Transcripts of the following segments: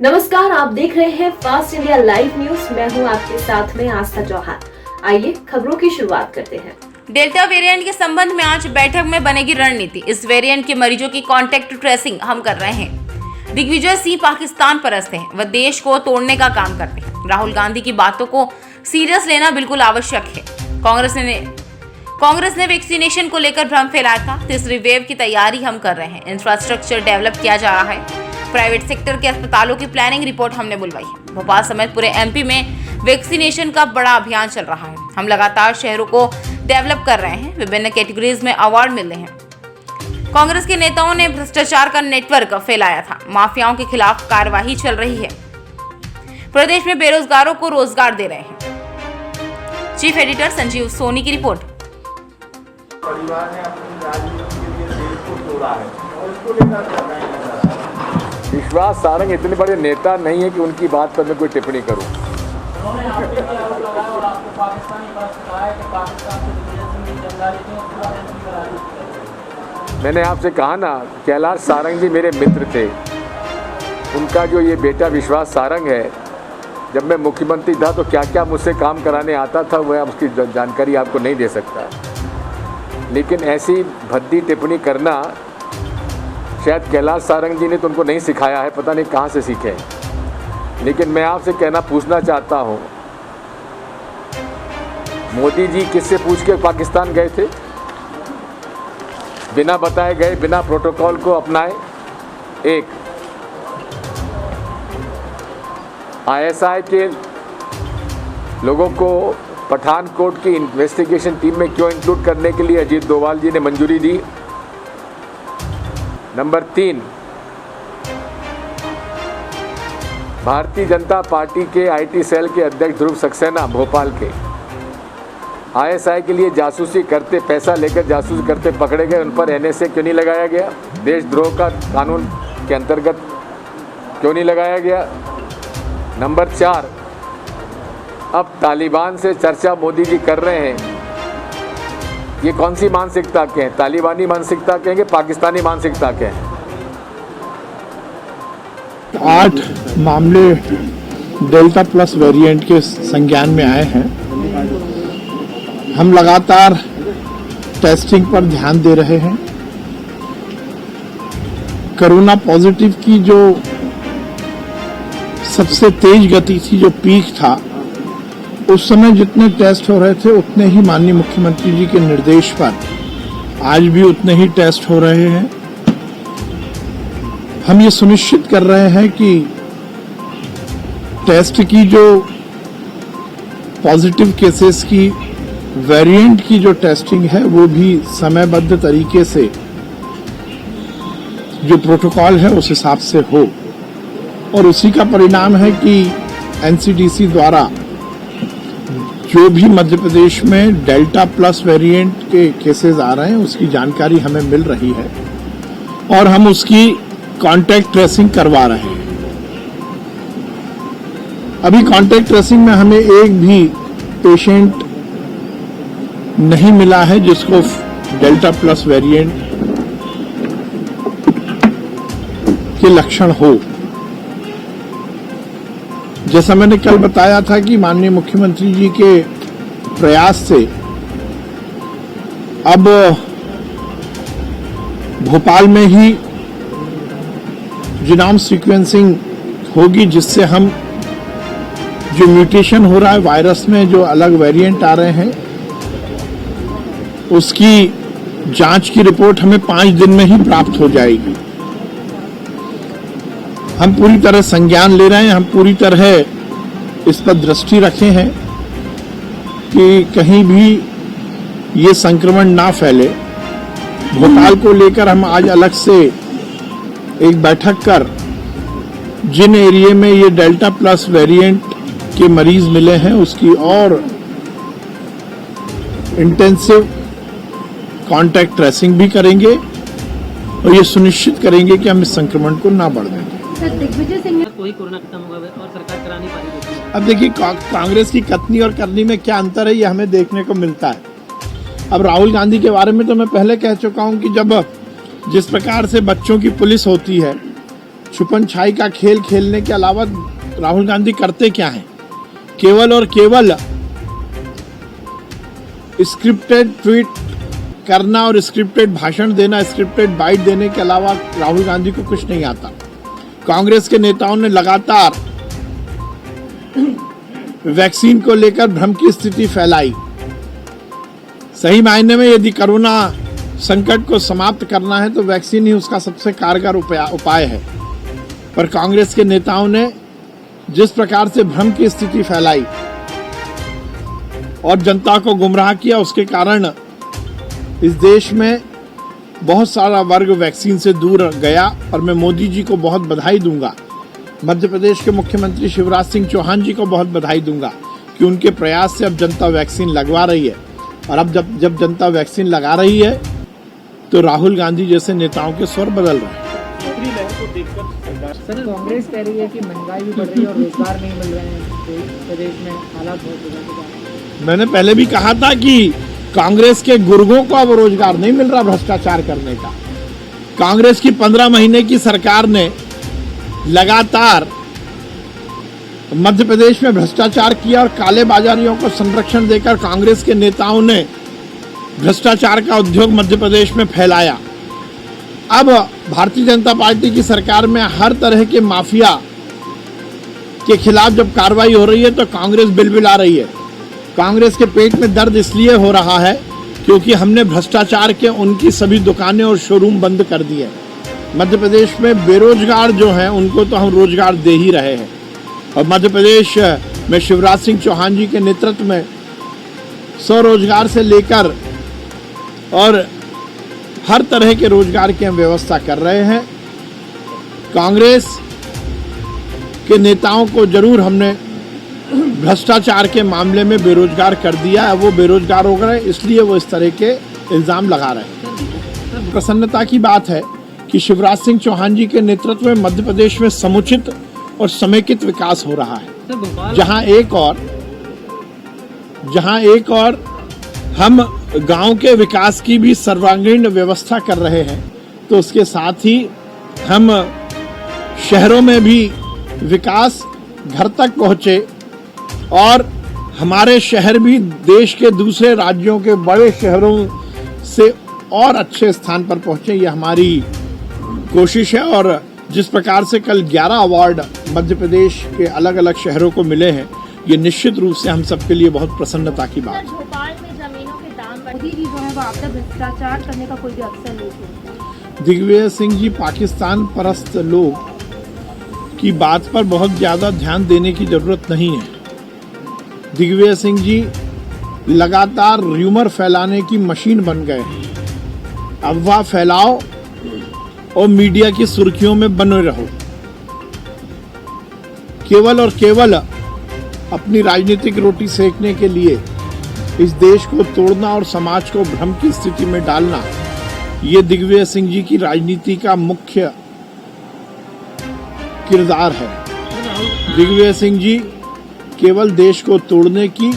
नमस्कार, आप देख रहे हैं फास्ट इंडिया लाइव न्यूज। मैं हूं आपके साथ में आस्था चौहान। आइए खबरों की शुरुआत करते हैं। डेल्टा वेरिएंट के संबंध में आज बैठक में बनेगी रणनीति। इस वेरिएंट के मरीजों की कॉन्टैक्ट ट्रेसिंग हम कर रहे हैं। दिग्विजय सिंह पाकिस्तान परस्त हैं, वह देश को तोड़ने का काम करते हैं। राहुल गांधी की बातों को सीरियस लेना बिल्कुल आवश्यक है। कांग्रेस ने वैक्सीनेशन को लेकर भ्रम फैलाया था। तीसरी वेव की तैयारी हम कर रहे हैं। इंफ्रास्ट्रक्चर डेवलप किया जा रहा है। प्राइवेट सेक्टर के अस्पतालों की प्लानिंग रिपोर्ट हमने बुलवाई है। भोपाल समेत पूरे एमपी में वैक्सीनेशन का बड़ा अभियान चल रहा है। हम लगातार शहरों को डेवलप कर रहे हैं। विभिन्न कैटेगरीज में अवार्ड मिल रहे हैं। कांग्रेस के नेताओं ने भ्रष्टाचार का नेटवर्क फैलाया था। माफियाओं के खिलाफ कार्रवाई चल रही है। प्रदेश में बेरोजगारों को रोजगार दे रहे हैं। चीफ एडिटर संजीव सोनी की रिपोर्ट। परिवार ने अपनी राजनीति के लिए देश को तोड़ा है और इसको लेकर क्या कहेंगे? विश्वास सारंग इतने बड़े नेता नहीं है कि उनकी बात पर मैं कोई टिप्पणी करूं। मैंने आपसे कहा ना, कैलाश सारंग जी मेरे मित्र थे। उनका जो ये बेटा विश्वास सारंग है, जब मैं मुख्यमंत्री था तो क्या क्या मुझसे काम कराने आता था, वह उसकी जानकारी आपको नहीं दे सकता। लेकिन ऐसी भद्दी टिप्पणी करना शायद कैलाश सारंग जी ने तो उनको नहीं सिखाया है, पता नहीं कहाँ से सीखे हैं। लेकिन मैं आपसे पूछना चाहता हूँ, मोदी जी किससे पूछ के पाकिस्तान गए थे? बिना बताए गए, बिना प्रोटोकॉल को अपनाए। एक आईएसआई के लोगों को पठानकोट की इन्वेस्टिगेशन टीम में क्यों इंक्लूड करने के लिए अजीत डोभाल जी ने मंजूरी दी? नंबर 3, भारतीय जनता पार्टी के आईटी सेल के अध्यक्ष ध्रुव सक्सेना भोपाल के आईएसआई के लिए जासूसी करते, पैसा लेकर जासूसी करते पकड़े गए। उन पर एनएसए क्यों नहीं लगाया गया? देशद्रोह का कानून के अंतर्गत क्यों नहीं लगाया गया? नंबर 4, अब तालिबान से चर्चा मोदी जी कर रहे हैं। ये कौन सी मानसिकता के हैं? तालिबानी मानसिकता के हैं कि पाकिस्तानी मानसिकता के हैं? 8 मामले डेल्टा प्लस वेरिएंट के संज्ञान में आए हैं। हम लगातार टेस्टिंग पर ध्यान दे रहे हैं। कोरोना पॉजिटिव की जो सबसे तेज गति थी, जो पीक था, उस समय जितने टेस्ट हो रहे थे उतने ही माननीय मुख्यमंत्री जी के निर्देश पर आज भी उतने ही टेस्ट हो रहे हैं। हम ये सुनिश्चित कर रहे हैं कि टेस्ट की जो पॉजिटिव केसेस की वेरिएंट की जो टेस्टिंग है वो भी समयबद्ध तरीके से, जो प्रोटोकॉल है उस हिसाब से हो। और उसी का परिणाम है कि एनसीडीसी द्वारा जो भी मध्य प्रदेश में डेल्टा प्लस वेरिएंट के केसेस आ रहे हैं उसकी जानकारी हमें मिल रही है और हम उसकी कॉन्टैक्ट ट्रेसिंग करवा रहे हैं। अभी कॉन्टैक्ट ट्रेसिंग में हमें एक भी पेशेंट नहीं मिला है जिसको डेल्टा प्लस वेरिएंट के लक्षण हो। जैसा मैंने कल बताया था कि माननीय मुख्यमंत्री जी के प्रयास से अब भोपाल में ही जीनोम सीक्वेंसिंग होगी, जिससे हम जो म्यूटेशन हो रहा है वायरस में, जो अलग वेरिएंट आ रहे हैं, उसकी जांच की रिपोर्ट हमें 5 दिन में ही प्राप्त हो जाएगी। हम पूरी तरह संज्ञान ले रहे हैं। हम पूरी तरह इस पर दृष्टि रखे हैं कि कहीं भी ये संक्रमण ना फैले। भोपाल को लेकर हम आज अलग से एक बैठक कर जिन एरिया में ये डेल्टा प्लस वेरिएंट के मरीज मिले हैं उसकी और इंटेंसिव कॉन्टैक्ट ट्रेसिंग भी करेंगे और ये सुनिश्चित करेंगे कि हम इस संक्रमण को ना बढ़ने दें। दिग्विजय सिंह ने कोई कोरोना खत्म हो गया और सरकार करा नहीं पाई। अब देखिए, कांग्रेस की कथनी और करनी में क्या अंतर है ये हमें देखने को मिलता है। अब राहुल गांधी के बारे में तो मैं पहले कह चुका हूं कि जब जिस प्रकार से बच्चों की पुलिस होती है, छुपन छाई का खेल खेलने के अलावा राहुल गांधी करते क्या हैं? केवल और केवल स्क्रिप्टेड ट्वीट करना और स्क्रिप्टेड भाषण देना, स्क्रिप्टेड बाइट देने के अलावा राहुल गांधी को कुछ नहीं आता। कांग्रेस के नेताओं ने लगातार वैक्सीन को लेकर भ्रम की स्थिति फैलाई। सही मायने में यदि कोरोना संकट को समाप्त करना है तो वैक्सीन ही उसका सबसे कारगर उपाय है। पर कांग्रेस के नेताओं ने जिस प्रकार से भ्रम की स्थिति फैलाई और जनता को गुमराह किया, उसके कारण इस देश में बहुत सारा वर्ग वैक्सीन से दूर गया। और मैं मोदी जी को बहुत बधाई दूंगा, मध्य प्रदेश के मुख्यमंत्री शिवराज सिंह चौहान जी को बहुत बधाई दूंगा कि उनके प्रयास से अब जनता वैक्सीन लगवा रही है। और अब जब जनता वैक्सीन लगा रही है तो राहुल गांधी जैसे नेताओं के स्वर बदल रहे हैं। सर, कांग्रेस कह रही है कि महंगाई भी बढ़ रही है और रोजगार नहीं मिल रहे हैं प्रदेश में, हालात बहुत बुरे। मैंने पहले भी कहा था कि कांग्रेस के गुर्गों को अब रोजगार नहीं मिल रहा भ्रष्टाचार करने का। कांग्रेस की 15 महीने की सरकार ने लगातार मध्य प्रदेश में भ्रष्टाचार किया और काले बाजारियों को संरक्षण देकर कांग्रेस के नेताओं ने भ्रष्टाचार का उद्योग मध्य प्रदेश में फैलाया। अब भारतीय जनता पार्टी की सरकार में हर तरह के माफिया के खिलाफ जब कार्रवाई हो रही है तो कांग्रेस बिलबिला रही है। कांग्रेस के पेट में दर्द इसलिए हो रहा है क्योंकि हमने भ्रष्टाचार के उनकी सभी दुकानें और शोरूम बंद कर दिए। मध्य प्रदेश में बेरोजगार जो हैं उनको तो हम रोजगार दे ही रहे हैं। और मध्य प्रदेश में शिवराज सिंह चौहान जी के नेतृत्व में स्वरोजगार से लेकर और हर तरह के रोजगार की हम व्यवस्था कर रहे हैं। कांग्रेस के नेताओं को जरूर हमने भ्रष्टाचार के मामले में बेरोजगार कर दिया है। वो बेरोजगार हो गए इसलिए वो इस तरह के इल्जाम लगा रहे हैं। प्रसन्नता की बात है कि शिवराज सिंह चौहान जी के नेतृत्व में मध्य प्रदेश में समुचित और समेकित विकास हो रहा है। जहां एक और हम गांव के विकास की भी सर्वांगीण व्यवस्था कर रहे हैं, तो उसके साथ ही हम शहरों में भी विकास घर तक पहुंचे और हमारे शहर भी देश के दूसरे राज्यों के बड़े शहरों से और अच्छे स्थान पर पहुंचे। ये हमारी कोशिश है। और जिस प्रकार से कल 11 अवार्ड मध्य प्रदेश के अलग अलग शहरों को मिले हैं, ये निश्चित रूप से हम सबके लिए बहुत प्रसन्नता की बात है। भोपाल में जमीनों के दाम मोदी जी जो है वो आप तक भ्रष्टाचार करने का कोई भी अवसर नहीं छोड़ते। दिग्विजय सिंह जी पाकिस्तान परस्त लोग की बात पर बहुत ज्यादा ध्यान देने की जरूरत नहीं है। दिग्विजय सिंह जी लगातार र्यूमर फैलाने की मशीन बन गए हैं। अफवाह फैलाओ और मीडिया की सुर्खियों में बने रहो। केवल और केवल अपनी राजनीतिक रोटी सेकने के लिए इस देश को तोड़ना और समाज को भ्रम की स्थिति में डालना, ये दिग्विजय सिंह जी की राजनीति का मुख्य किरदार है। दिग्विजय सिंह जी केवल देश को तोड़ने की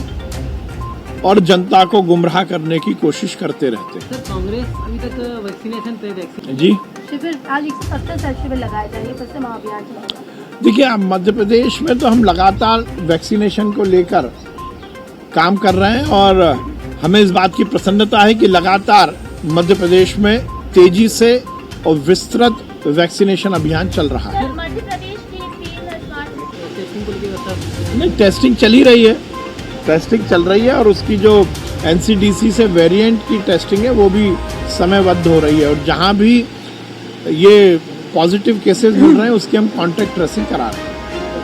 और जनता को गुमराह करने की कोशिश करते रहते हैं। सर, कांग्रेस अभी तक वैक्सीनेशन पे जी शिविर आज 170 शिविर लगाए जाएंगे, फिर से महाअभियान चलेगा। देखिए, अब मध्य प्रदेश में तो हम लगातार वैक्सीनेशन को लेकर काम कर रहे हैं और हमें इस बात की प्रसन्नता है कि लगातार मध्य प्रदेश में तेजी से और विस्तृत वैक्सीनेशन अभियान चल रहा है। मध्य प्रदेश की 3 टेस्टिंग को लेकर व्यवस्था नहीं, टेस्टिंग चल ही रही है। टेस्टिंग चल रही है और उसकी जो एनसीडीसी से वेरिएंट की टेस्टिंग है वो भी समयबद्ध हो रही है। और जहां भी ये पॉजिटिव केसेस मिल रहे हैं उसकी हम कॉन्टैक्ट ट्रेसिंग करा रहे हैं।